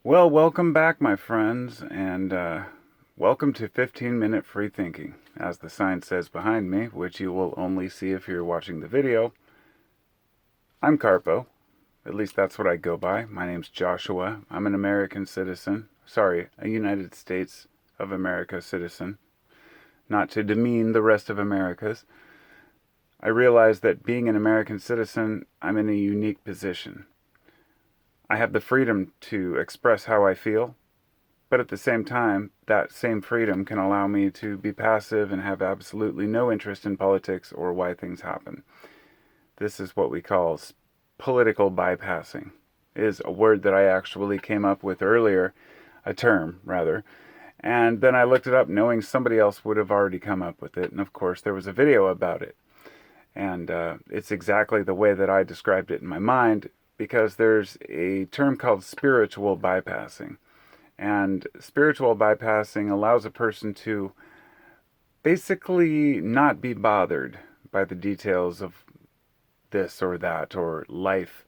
Well, welcome back, my friends, and welcome to 15-minute free thinking. As the sign says behind me, which you will only see if you're watching the video, I'm Carpo. At least that's what I go by. My name's Joshua. I'm an American citizen. Sorry, a United States of America citizen. Not to demean the rest of America's. I realize that being an American citizen, I'm in a unique position. I have the freedom to express how I feel, but at the same time, that same freedom can allow me to be passive and have absolutely no interest in politics or why things happen. This is what we call political bypassing. It is a word that I actually came up with earlier, a term rather, and then I looked it up knowing somebody else would have already come up with it, and of course there was a video about it. And it's exactly the way that I described it in my mind, because there's a term called spiritual bypassing. And spiritual bypassing allows a person to basically not be bothered by the details of this or that or life.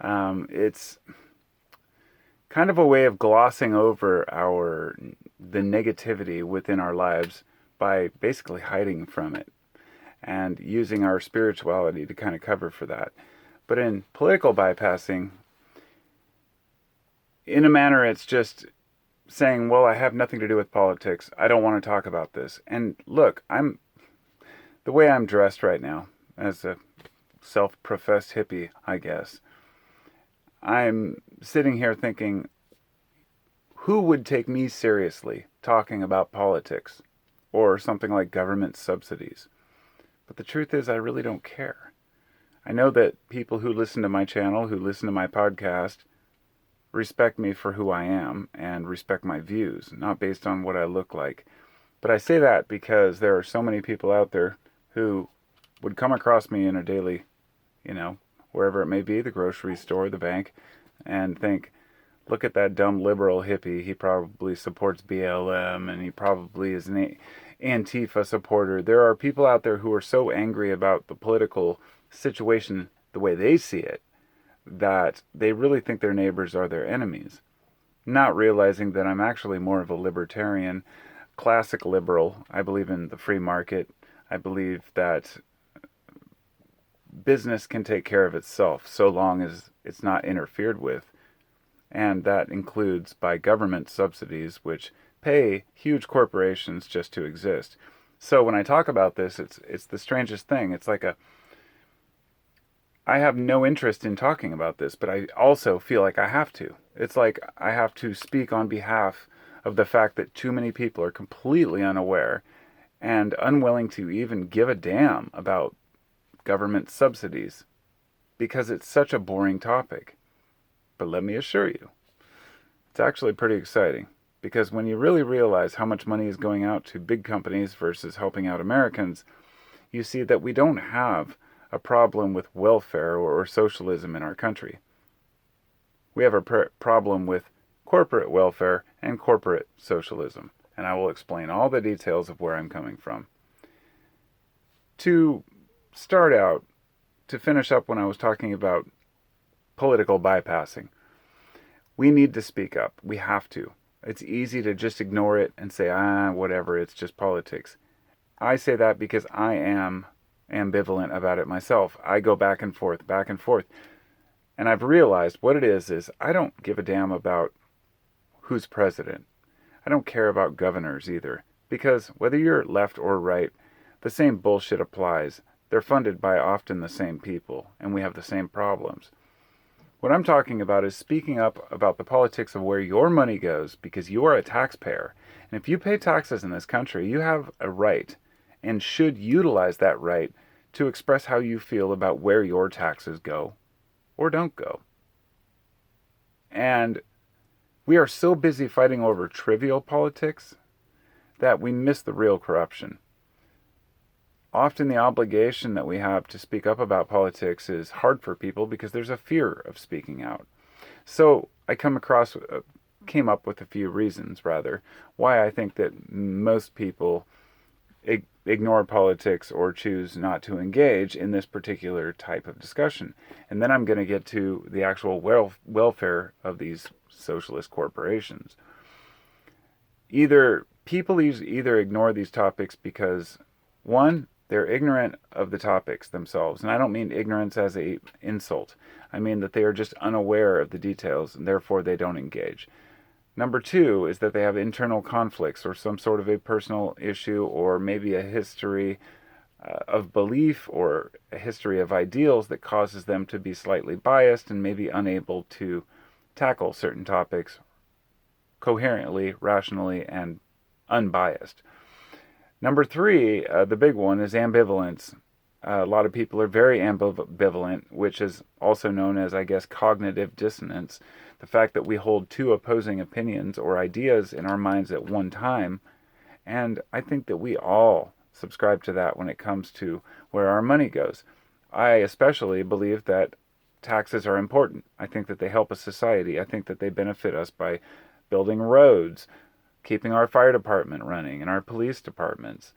It's kind of a way of glossing over the negativity within our lives by basically hiding from it and using our spirituality to kind of cover for that. But in political bypassing, in a manner, it's just saying, well, I have nothing to do with politics. I don't want to talk about this. And look, the way I'm dressed right now, as a self-professed hippie, I guess, I'm sitting here thinking, who would take me seriously talking about politics or something like government subsidies? But the truth is, I really don't care. I know that people who listen to my channel, who listen to my podcast, respect me for who I am and respect my views, not based on what I look like. But I say that because there are so many people out there who would come across me in a daily, wherever it may be, the grocery store, the bank, and think, look at that dumb liberal hippie. He probably supports BLM and he probably is an Antifa supporter. There are people out there who are so angry about the political situation the way they see it that they really think their neighbors are their enemies, not realizing that I'm actually more of a libertarian, classic liberal. I believe in the free market. I believe that business can take care of itself so long as it's not interfered with, and that includes by government subsidies, which pay huge corporations just to exist. So when I talk about this, it's the strangest thing. It's like I have no interest in talking about this, but I also feel like I have to. It's like I have to speak on behalf of the fact that too many people are completely unaware and unwilling to even give a damn about government subsidies because it's such a boring topic. But let me assure you, it's actually pretty exciting, because when you really realize how much money is going out to big companies versus helping out Americans, you see that we don't have a problem with welfare or socialism in our country. We have a problem with corporate welfare and corporate socialism, and I will explain all the details of where I'm coming from. To start out, to finish up when I was talking about political bypassing, we need to speak up. We have to. It's easy to just ignore it and say, whatever, it's just politics. I say that because I am ambivalent about it myself. I go back and forth. And I've realized what it is I don't give a damn about who's president. I don't care about governors either, because whether you're left or right, the same bullshit applies. They're funded by often the same people, and we have the same problems. What I'm talking about is speaking up about the politics of where your money goes, because you are a taxpayer. And if you pay taxes in this country, you have a right and should utilize that right to express how you feel about where your taxes go or don't go. And we are so busy fighting over trivial politics that we miss the real corruption. Often the obligation that we have to speak up about politics is hard for people because there's a fear of speaking out. So I came up with a few reasons, rather, why I think that most people ignore politics or choose not to engage in this particular type of discussion. And then I'm going to get to the actual welfare of these socialist corporations. People either ignore these topics because, one, they're ignorant of the topics themselves, and I don't mean ignorance as a insult. I mean that they are just unaware of the details, and therefore they don't engage. Number two is that they have internal conflicts or some sort of a personal issue or maybe a history of belief or a history of ideals that causes them to be slightly biased and maybe unable to tackle certain topics coherently, rationally, and unbiased. Number three, the big one, is ambivalence. A lot of people are very ambivalent, which is also known as, I guess, cognitive dissonance. The fact that we hold two opposing opinions or ideas in our minds at one time. And I think that we all subscribe to that when it comes to where our money goes. I especially believe that taxes are important. I think that they help a society. I think that they benefit us by building roads, keeping our fire department running, and our police departments.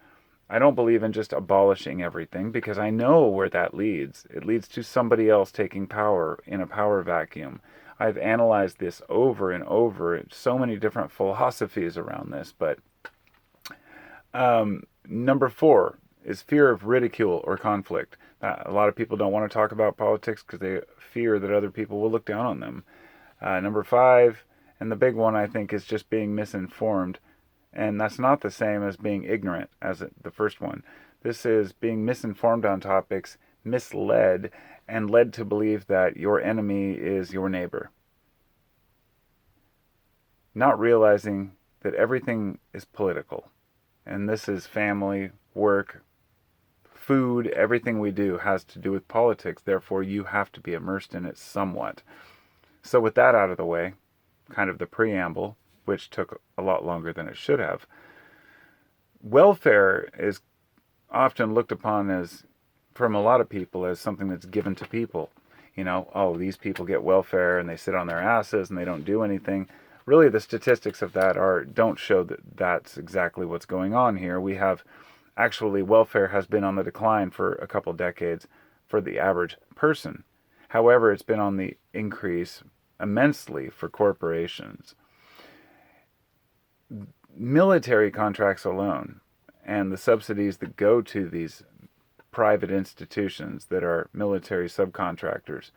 I don't believe in just abolishing everything because I know where that leads. It leads to somebody else taking power in a power vacuum. I've analyzed this over and over, so many different philosophies around this, but number four is fear of ridicule or conflict. A lot of people don't want to talk about politics because they fear that other people will look down on them. Number five, and the big one I think, is just being misinformed. And that's not the same as being ignorant as the first one. This is being misinformed on topics, misled, and led to believe that your enemy is your neighbor. Not realizing that everything is political. And this is family, work, food, everything we do has to do with politics. Therefore, you have to be immersed in it somewhat. So with that out of the way, kind of the preamble, which took a lot longer than it should have, welfare is often looked upon as, from a lot of people, as something that's given to people. You know, oh, these people get welfare and they sit on their asses and they don't do anything. Really, the statistics of that don't show that that's exactly what's going on here. We have, actually, welfare has been on the decline for a couple decades for the average person. However, it's been on the increase immensely for corporations. Military contracts alone and the subsidies that go to these private institutions that are military subcontractors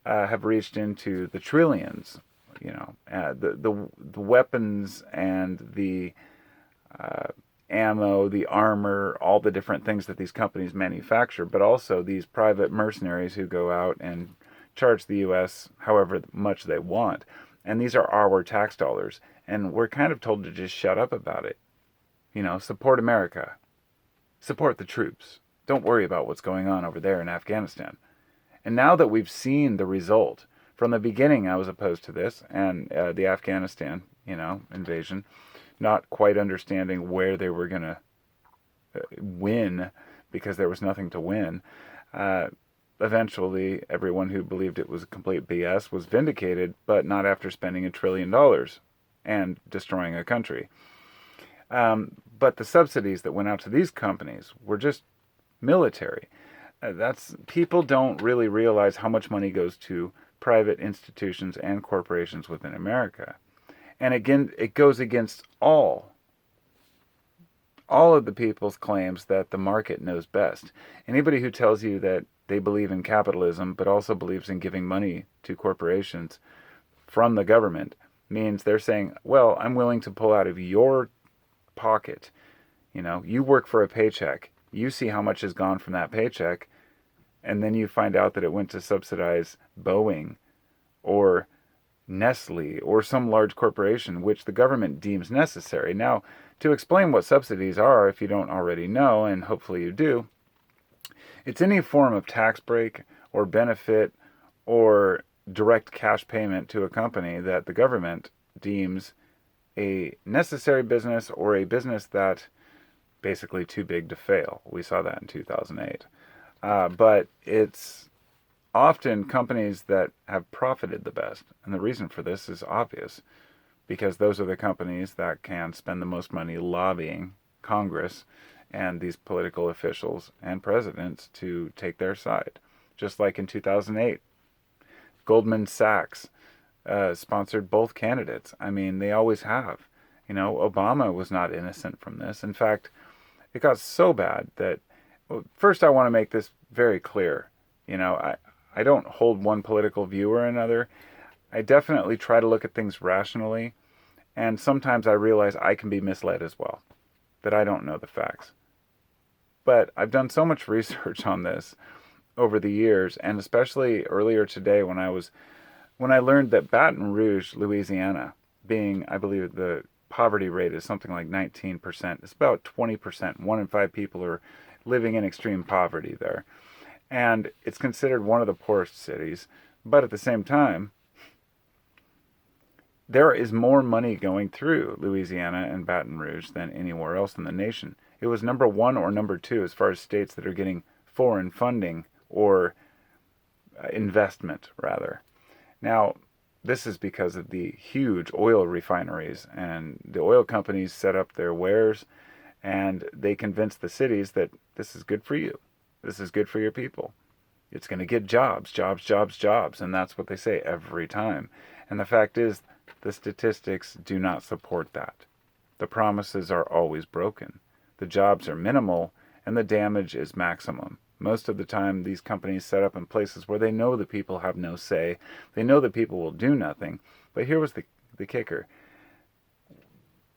have reached into the trillions. You know, the weapons and the ammo, the armor, all the different things that these companies manufacture, but also these private mercenaries who go out and charge the U.S. however much they want. And these are our tax dollars. And we're kind of told to just shut up about it. You know, support America. Support the troops. Don't worry about what's going on over there in Afghanistan. And now that we've seen the result, from the beginning I was opposed to this and the Afghanistan, invasion, not quite understanding where they were going to win because there was nothing to win. Eventually, everyone who believed it was complete BS was vindicated, but not after spending $1 trillion and destroying a country. But the subsidies that went out to these companies were just military. People don't really realize how much money goes to private institutions and corporations within America. And again, it goes against all of the people's claims that the market knows best. Anybody who tells you that they believe in capitalism but also believes in giving money to corporations from the government means they're saying, well, I'm willing to pull out of your pocket. You work for a paycheck. You see how much has gone from that paycheck, and then you find out that it went to subsidize Boeing or Nestle or some large corporation which the government deems necessary. Now, to explain what subsidies are, if you don't already know, and hopefully you do, it's any form of tax break or benefit or direct cash payment to a company that the government deems a necessary business or a business that basically too big to fail. We saw that in 2008. But it's often companies that have profited the best. And the reason for this is obvious, because those are the companies that can spend the most money lobbying Congress and these political officials and presidents to take their side. Just like in 2008, Goldman Sachs sponsored both candidates. I mean, they always have. You know, Obama was not innocent from this. In fact, it got so bad that, well, first I want to make this very clear. You know, I don't hold one political view or another. I definitely try to look at things rationally, and sometimes I realize I can be misled as well, that I don't know the facts. But I've done so much research on this over the years, and especially earlier today when I learned that Baton Rouge, Louisiana, being, I believe, the poverty rate is something like 19%. It's about 20%. 1 in 5 people are living in extreme poverty there. And it's considered one of the poorest cities. But at the same time, there is more money going through Louisiana and Baton Rouge than anywhere else in the nation. It was number 1 or number 2 as far as states that are getting foreign funding or investment, rather. Now, this is because of the huge oil refineries, and the oil companies set up their wares, and they convince the cities that this is good for you. This is good for your people. It's going to get jobs, jobs, jobs, jobs, and that's what they say every time. And the fact is, the statistics do not support that. The promises are always broken. The jobs are minimal, and the damage is maximum. Most of the time, these companies set up in places where they know the people have no say. They know the people will do nothing. But here was the kicker.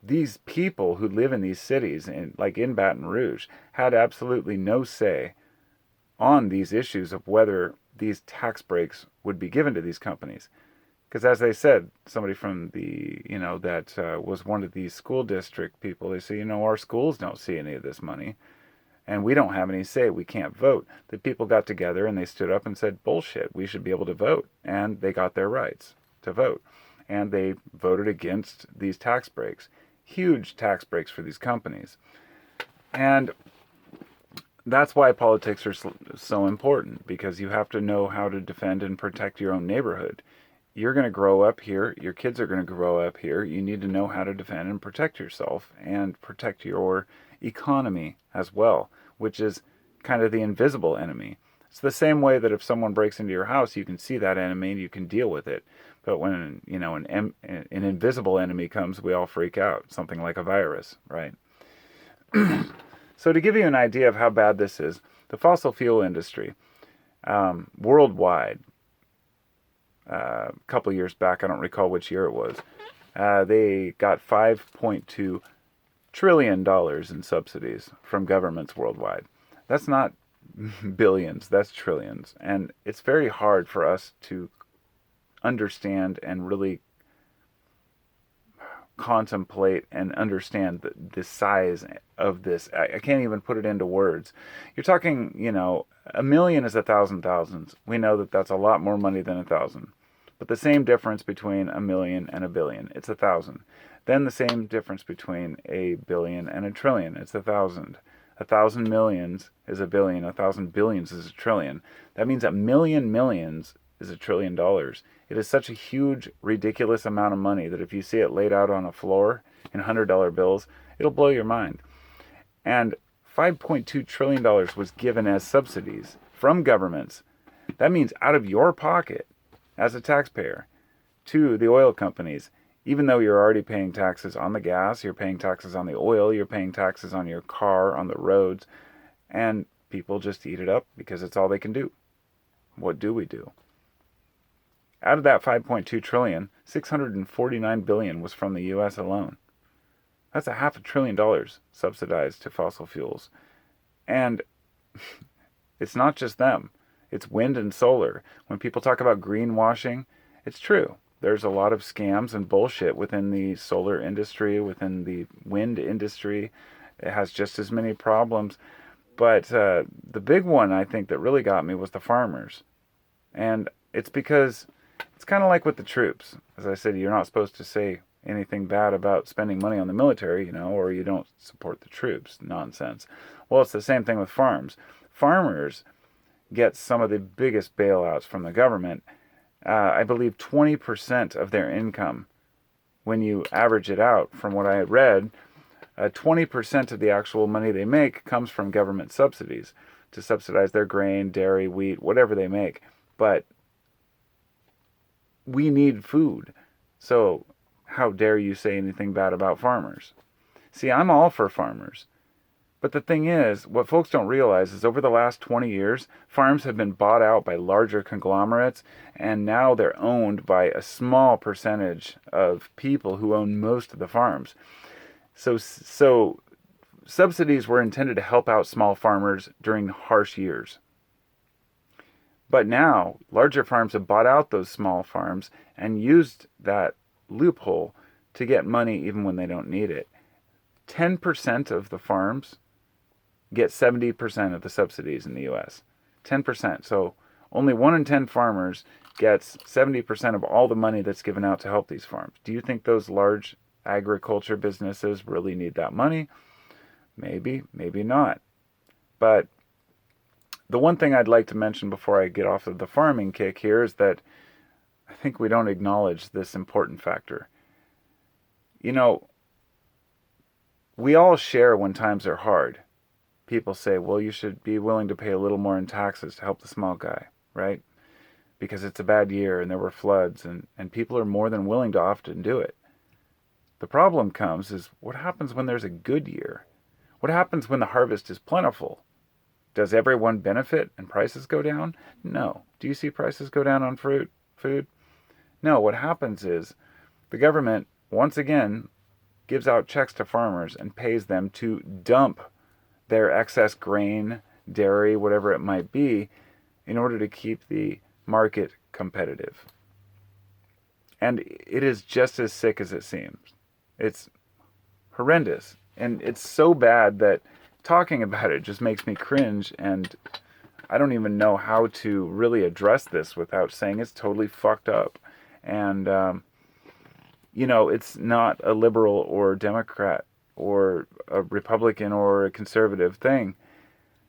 These people who live in these cities, like in Baton Rouge, had absolutely no say on these issues of whether these tax breaks would be given to these companies. Because as they said, somebody from that was one of these school district people, they say, our schools don't see any of this money. And we don't have any say. We can't vote. The people got together and they stood up and said, bullshit, we should be able to vote. And they got their rights to vote. And they voted against these tax breaks. Huge tax breaks for these companies. And that's why politics are so important, because you have to know how to defend and protect your own neighborhood. You're going to grow up here. Your kids are going to grow up here. You need to know how to defend and protect yourself and protect your economy as well, which is kind of the invisible enemy. It's the same way that if someone breaks into your house, you can see that enemy and you can deal with it. But when an invisible enemy comes, we all freak out. Something like a virus, right? So to give you an idea of how bad this is, the fossil fuel industry worldwide, a couple years back, I don't recall which year it was, they got $5.2 trillion in subsidies from governments worldwide. That's not billions, that's trillions. And it's very hard for us to understand and really contemplate and understand the size of this. I can't even put it into words. You're talking, a million is 1,000 thousands. We know that that's a lot more money than 1,000. But the same difference between a million and a billion, it's 1,000. Then the same difference between a billion and a trillion, it's 1,000. 1,000 millions is a billion. 1,000 billions is a trillion. That means a million millions is $1 trillion. It is such a huge, ridiculous amount of money that if you see it laid out on a floor in $100 bills, it'll blow your mind. And $5.2 trillion was given as subsidies from governments. That means out of your pocket as a taxpayer to the oil companies. Even though you're already paying taxes on the gas, you're paying taxes on the oil, you're paying taxes on your car, on the roads, and people just eat it up because it's all they can do. What do we do? Out of that 5.2 trillion, 649 billion was from the US alone. That's $500 billion subsidized to fossil fuels. And it's not just them. It's wind and solar. When people talk about greenwashing, it's true. There's a lot of scams and bullshit within the solar industry, within the wind industry. It has just as many problems. But the big one, I think, that really got me was the farmers. And it's because it's kind of like with the troops. As I said, you're not supposed to say anything bad about spending money on the military, or you don't support the troops. Nonsense. Well, it's the same thing with farms. Farmers get some of the biggest bailouts from the government. I believe 20% of their income, when you average it out, from what I had read, 20% of the actual money they make comes from government subsidies to subsidize their grain, dairy, wheat, whatever they make. But we need food. So how dare you say anything bad about farmers? See, I'm all for farmers. But the thing is, what folks don't realize is over the last 20 years, farms have been bought out by larger conglomerates, and now they're owned by a small percentage of people who own most of the farms. So subsidies were intended to help out small farmers during harsh years. But now, larger farms have bought out those small farms and used that loophole to get money even when they don't need it. 10% of the farms get 70% of the subsidies in the U.S. 10%. So only 1 in 10 farmers gets 70% of all the money that's given out to help these farms. Do you think those large agriculture businesses really need that money? Maybe, maybe not. But the one thing I'd like to mention before I get off of the farming kick here is that I think we don't acknowledge this important factor. You know, we all share when times are hard. People say, well, you should be willing to pay a little more in taxes to help the small guy, right? Because it's a bad year and there were floods, and people are more than willing to often do it. The problem comes is what happens when there's a good year? What happens when the harvest is plentiful? Does everyone benefit and prices go down? No. Do you see prices go down on food? No. What happens is the government, once again, gives out checks to farmers and pays them to dump their excess grain, dairy, whatever it might be, in order to keep the market competitive. And it is just as sick as it seems. It's horrendous. And it's so bad that talking about it just makes me cringe, and I don't even know how to really address this without saying it's totally fucked up. And, it's not a liberal or Democrat or a Republican or a conservative thing.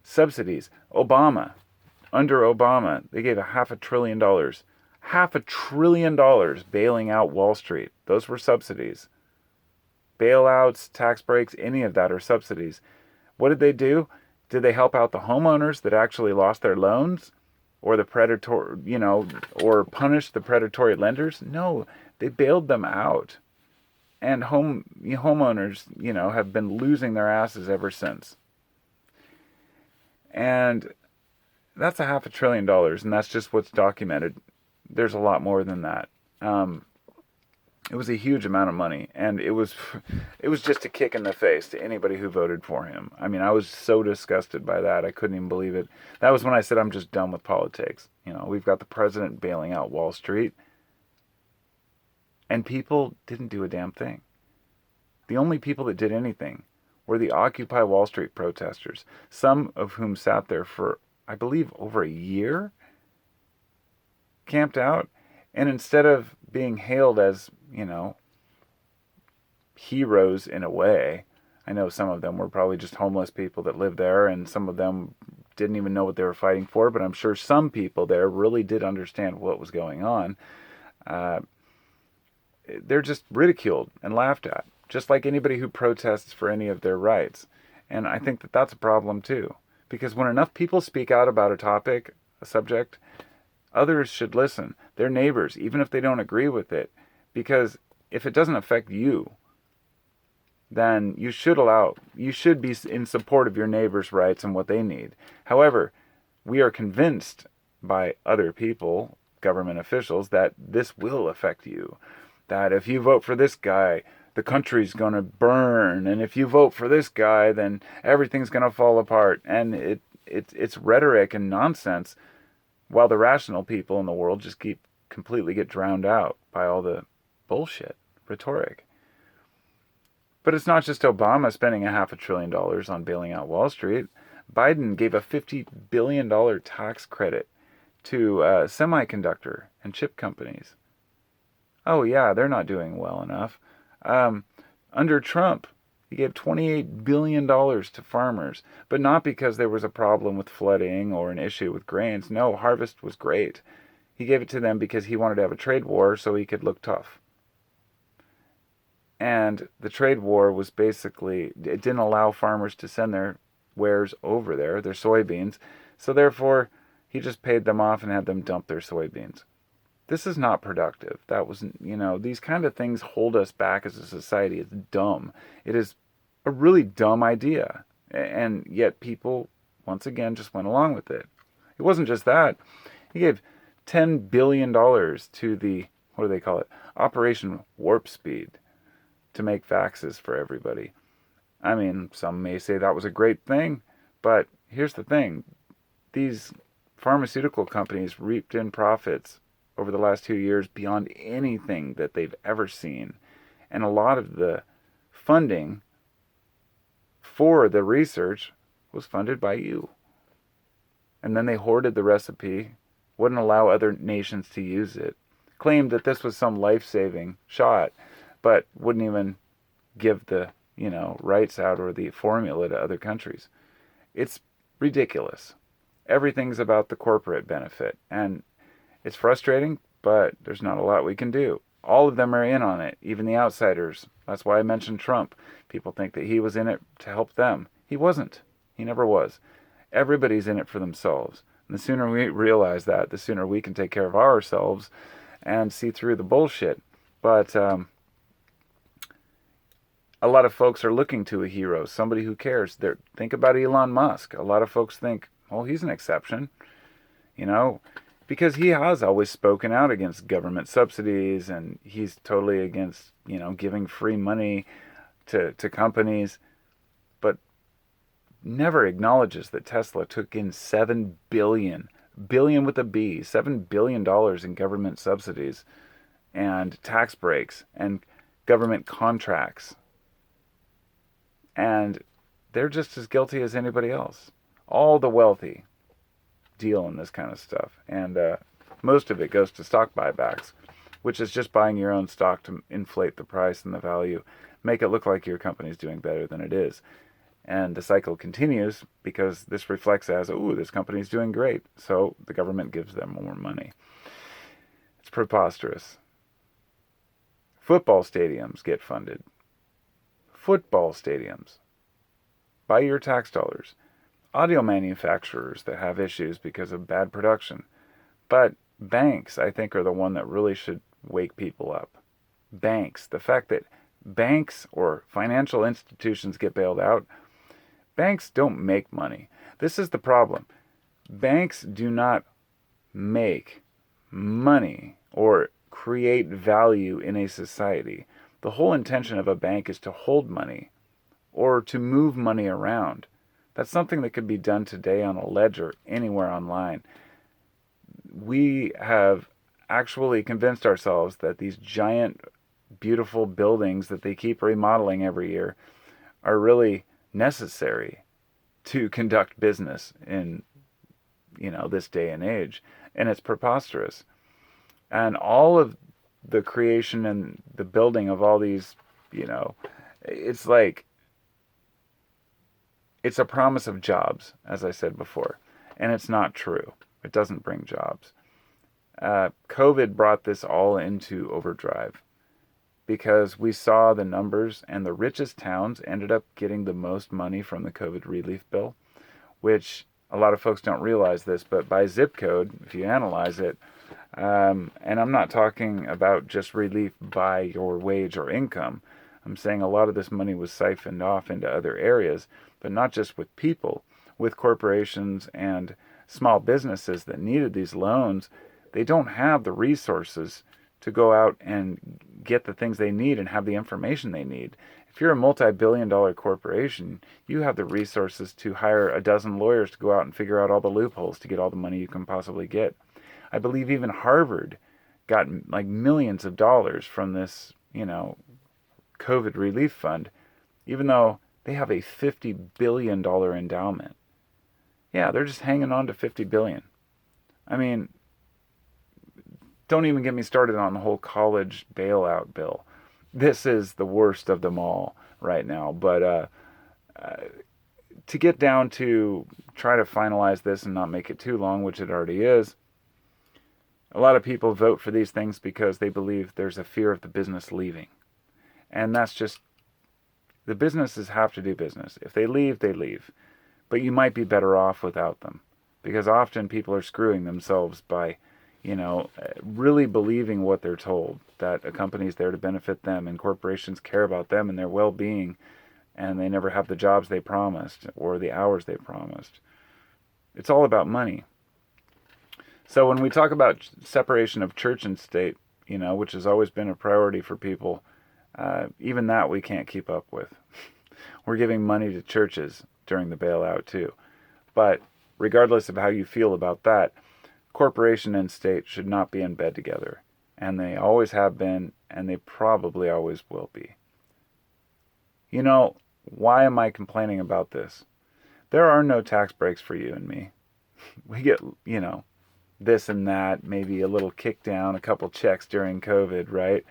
Subsidies. Under Obama, they gave $500 billion. $500 billion bailing out Wall Street. Those were subsidies. Bailouts, tax breaks, any of that are subsidies. What did they do? Did they help out the homeowners that actually lost their loans? Or the or punish the predatory lenders? No, they bailed them out. And homeowners, have been losing their asses ever since. And that's $500 billion, and that's just what's documented. There's a lot more than that. It was a huge amount of money, and it was just a kick in the face to anybody who voted for him. I mean, I was so disgusted by that. I couldn't even believe it. That was when I said I'm just done with politics. We've got the president bailing out Wall Street, and people didn't do a damn thing. The only people that did anything were the Occupy Wall Street protesters, some of whom sat there for, I believe, over a year, camped out, and instead of being hailed as, heroes in a way, I know some of them were probably just homeless people that lived there, and some of them didn't even know what they were fighting for, but I'm sure some people there really did understand what was going on. They're just ridiculed and laughed at, just like anybody who protests for any of their rights. And I think that that's a problem too, because when enough people speak out about a subject, others should listen. Their neighbors, even if they don't agree with it, because if it doesn't affect you, then you should be in support of your neighbors' rights and what they need. However, we are convinced by other people, government officials, that this will affect you. That if you vote for this guy, the country's going to burn. And if you vote for this guy, then everything's going to fall apart. And it's rhetoric and nonsense, while the rational people in the world just completely get drowned out by all the bullshit rhetoric. But it's not just Obama spending $500 billion on bailing out Wall Street. Biden gave a $50 billion tax credit to semiconductor and chip companies. Oh yeah, they're not doing well enough. Under Trump, he gave $28 billion to farmers, but not because there was a problem with flooding or an issue with grains. No, harvest was great. He gave it to them because he wanted to have a trade war so he could look tough. And the trade war was basically, it didn't allow farmers to send their wares over there, their soybeans. So therefore, he just paid them off and had them dump their soybeans. This is not productive. That was, these kind of things hold us back as a society. It's dumb. It is a really dumb idea. And yet people, once again, just went along with it. It wasn't just that. He gave $10 billion to the, what do they call it? Operation Warp Speed to make vaxes for everybody. I mean, some may say that was a great thing, but here's the thing. These pharmaceutical companies reaped in profits over the last 2 years beyond anything that they've ever seen. And a lot of the funding for the research was funded by you. And then they hoarded the recipe, wouldn't allow other nations to use it, claimed that this was some life-saving shot, but wouldn't even give the, rights out or the formula to other countries. It's ridiculous. Everything's about the corporate benefit, and it's frustrating, but there's not a lot we can do. All of them are in on it, even the outsiders. That's why I mentioned Trump. People think that he was in it to help them. He wasn't. He never was. Everybody's in it for themselves. And the sooner we realize that, the sooner we can take care of ourselves and see through the bullshit. But a lot of folks are looking to a hero, somebody who cares. Think about Elon Musk. A lot of folks think, well, he's an exception, because he has always spoken out against government subsidies, and he's totally against, giving free money to companies, but never acknowledges that Tesla took in $7 billion with a B, $7 billion in government subsidies and tax breaks and government contracts. And they're just as guilty as anybody else. All the wealthy deal in this kind of stuff. And most of it goes to stock buybacks, which is just buying your own stock to inflate the price and the value, make it look like your company's doing better than it is. And the cycle continues because this reflects as, this company's doing great. So the government gives them more money. It's preposterous. Football stadiums get funded. Football stadiums. By your tax dollars. Audio manufacturers that have issues because of bad production. But banks, I think, are the one that really should wake people up. Banks. The fact that banks or financial institutions get bailed out, banks don't make money. This is the problem. Banks do not make money or create value in a society. The whole intention of a bank is to hold money or to move money around. That's something that could be done today on a ledger anywhere online. We have actually convinced ourselves that these giant, beautiful buildings that they keep remodeling every year are really necessary to conduct business in, this day and age. And it's preposterous. And all of the creation and the building of all these, it's like, it's a promise of jobs, as I said before, and it's not true. It doesn't bring jobs. COVID brought this all into overdrive because we saw the numbers, and the richest towns ended up getting the most money from the COVID relief bill, which a lot of folks don't realize this, but by zip code, if you analyze it, and I'm not talking about just relief by your wage or income. I'm saying a lot of this money was siphoned off into other areas, but not just with people, with corporations and small businesses that needed these loans. They don't have the resources to go out and get the things they need and have the information they need. If you're a multi-billion-dollar corporation, you have the resources to hire a dozen lawyers to go out and figure out all the loopholes to get all the money you can possibly get. I believe even Harvard got like millions of dollars from this, COVID relief fund, even though they have a $50 billion endowment. Yeah, they're just hanging on to $50 billion. I mean, don't even get me started on the whole college bailout bill. This is the worst of them all right now. But to get down to try to finalize this and not make it too long, which it already is, a lot of people vote for these things because they believe there's a fear of the business leaving. And that's just, the businesses have to do business. If they leave, they leave. But you might be better off without them. Because often people are screwing themselves by, really believing what they're told, that a company's there to benefit them and corporations care about them and their well-being, and they never have the jobs they promised or the hours they promised. It's all about money. So when we talk about separation of church and state, which has always been a priority for people, even that we can't keep up with. We're giving money to churches during the bailout too. But regardless of how you feel about that, corporation and state should not be in bed together. And they always have been, and they probably always will be. Why am I complaining about this? There are no tax breaks for you and me. We get, this and that, maybe a little kick down, a couple checks during COVID, right?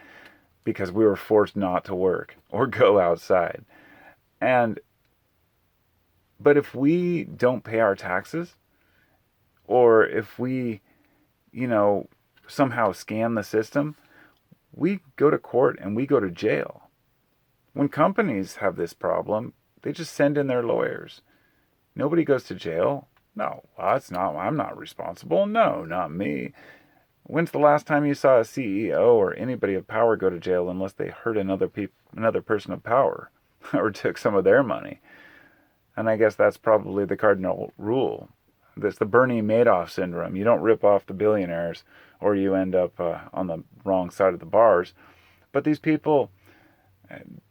Because we were forced not to work or go outside. But if we don't pay our taxes, or if we, somehow scam the system, we go to court and we go to jail. When companies have this problem, they just send in their lawyers. Nobody goes to jail. No, I'm not responsible. No, not me. When's the last time you saw a CEO or anybody of power go to jail unless they hurt another person of power or took some of their money? And I guess that's probably the cardinal rule. That's the Bernie Madoff syndrome. You don't rip off the billionaires or you end up on the wrong side of the bars. But these people,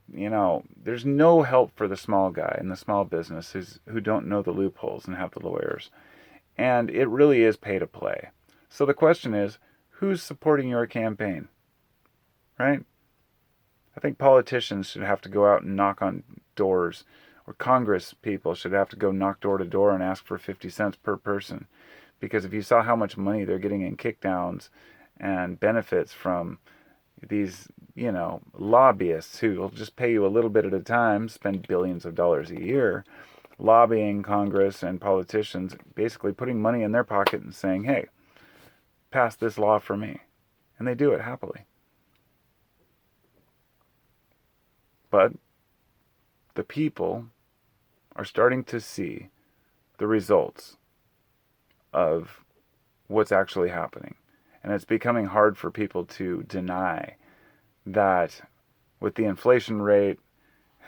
there's no help for the small guy and the small businesses who don't know the loopholes and have the lawyers. And it really is pay to play. So the question is, who's supporting your campaign? Right? I think politicians should have to go out and knock on doors, or Congress people should have to go knock door to door and ask for 50 cents per person. Because if you saw how much money they're getting in kickdowns and benefits from these, lobbyists who will just pay you a little bit at a time, spend billions of dollars a year, lobbying Congress and politicians, basically putting money in their pocket and saying, hey, pass this law for me. And they do it happily. But the people are starting to see the results of what's actually happening. And it's becoming hard for people to deny that with the inflation rate,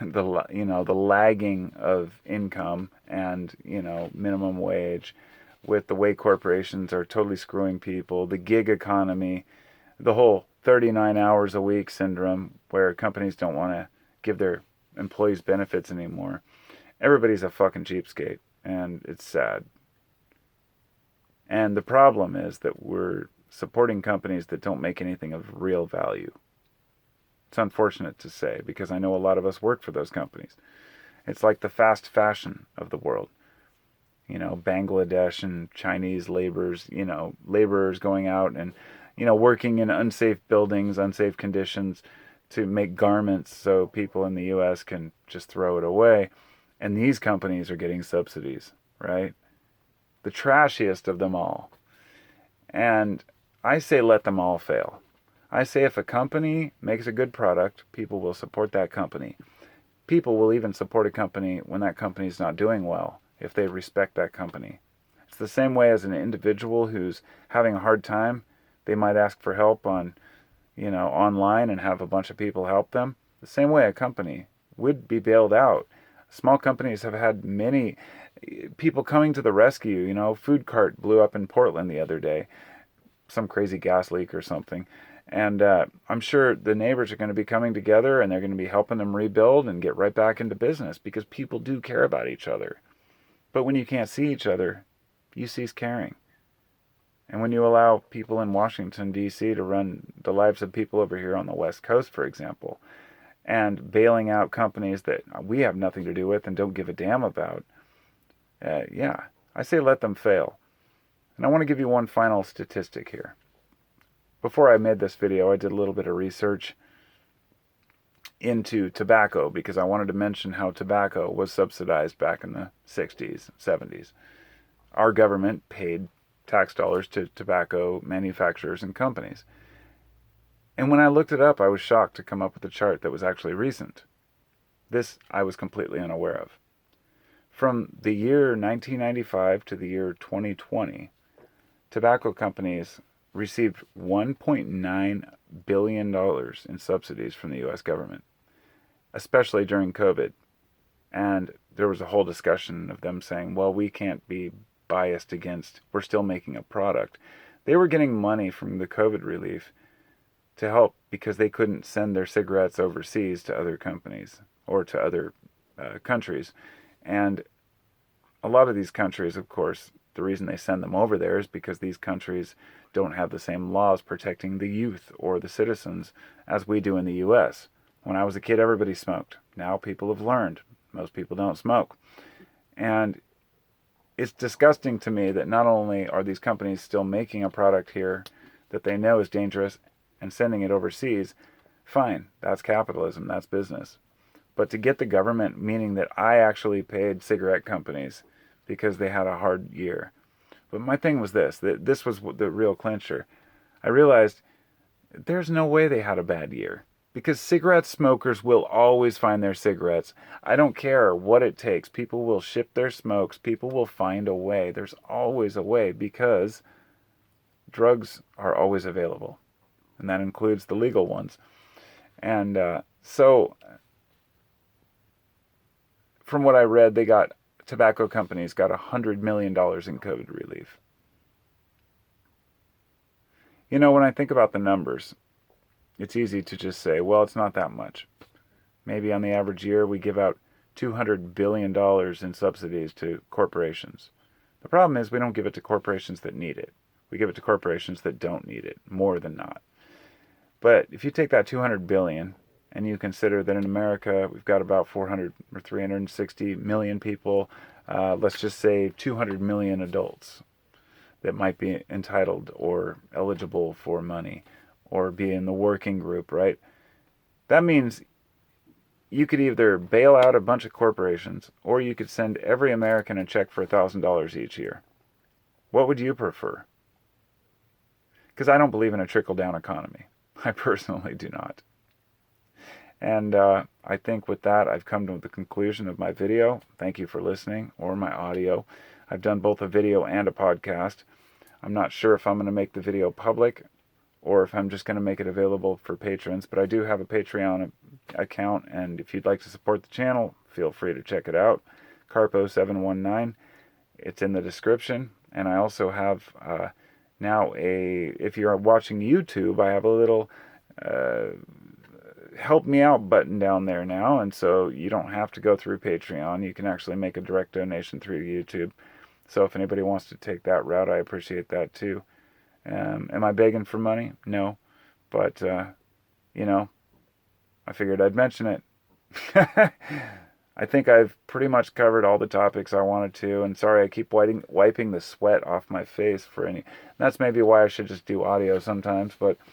the lagging of income and, minimum wage, with the way corporations are totally screwing people, the gig economy, the whole 39 hours a week syndrome where companies don't want to give their employees benefits anymore. Everybody's a fucking cheapskate, and it's sad. And the problem is that we're supporting companies that don't make anything of real value. It's unfortunate to say, because I know a lot of us work for those companies. It's like the fast fashion of the world. Bangladesh and Chinese laborers going out and, working in unsafe buildings, unsafe conditions to make garments so people in the U.S. can just throw it away. And these companies are getting subsidies, right? The trashiest of them all. And I say let them all fail. I say if a company makes a good product, people will support that company. People will even support a company when that company is not doing well, if they respect that company. It's the same way as an individual who's having a hard time. They might ask for help on, online and have a bunch of people help them. The same way a company would be bailed out. Small companies have had many people coming to the rescue. Food cart blew up in Portland the other day. Some crazy gas leak or something. And I'm sure the neighbors are going to be coming together and they're going to be helping them rebuild and get right back into business because people do care about each other. But when you can't see each other, you cease caring. And when you allow people in Washington, D.C. to run the lives of people over here on the West Coast, for example, and bailing out companies that we have nothing to do with and don't give a damn about, I say let them fail. And I want to give you one final statistic here. Before I made this video, I did a little bit of research into tobacco because I wanted to mention how tobacco was subsidized back in the 60s, 70s. Our government paid tax dollars to tobacco manufacturers and companies. And when I looked it up, I was shocked to come up with a chart that was actually recent. This I was completely unaware of. From the year 1995 to the year 2020, tobacco companies received $1.9 billion in subsidies from the U.S. government, especially during COVID. And there was a whole discussion of them saying, well, we can't be biased against, we're still making a product. They were getting money from the COVID relief to help because they couldn't send their cigarettes overseas to other companies or to other countries. And a lot of these countries, of course, the reason they send them over there is because these countries don't have the same laws protecting the youth or the citizens as we do in the U.S. When I was a kid, everybody smoked. Now people have learned. Most people don't smoke. And it's disgusting to me that not only are these companies still making a product here that they know is dangerous and sending it overseas, fine, that's capitalism, that's business. But to get the government, meaning that I actually paid cigarette companies because they had a hard year. But my thing was this, that this was the real clincher. I realized there's no way they had a bad year. Because cigarette smokers will always find their cigarettes. I don't care what it takes. People will ship their smokes. People will find a way. There's always a way because drugs are always available. And that includes the legal ones. And so, from what I read, tobacco companies got $100 million in COVID relief. You know, when I think about the numbers, it's easy to just say, well, it's not that much. Maybe on the average year, we give out $200 billion in subsidies to corporations. The problem is we don't give it to corporations that need it. We give it to corporations that don't need it, more than not. But if you take that $200 billion and you consider that in America we've got about 400 or 360 million people, let's just say 200 million adults that might be entitled or eligible for money or be in the working group, right? That means you could either bail out a bunch of corporations or you could send every American a check for $1,000 each year. What would you prefer? Because I don't believe in a trickle-down economy. I personally do not. And I think with that, I've come to the conclusion of my video. Thank you for listening, or my audio. I've done both a video and a podcast. I'm not sure if I'm going to make the video public or if I'm just going to make it available for patrons, but I do have a Patreon account, and if you'd like to support the channel, feel free to check it out. Carpo719. It's in the description, and I also have now if you're watching YouTube, I have a little help me out button down there now, and so you don't have to go through Patreon. You can actually make a direct donation through YouTube. So if anybody wants to take that route, I appreciate that too. Am I begging for money? No. But, you know, I figured I'd mention it. I think I've pretty much covered all the topics I wanted to, and sorry I keep wiping the sweat off my face for any. That's maybe why I should just do audio sometimes, but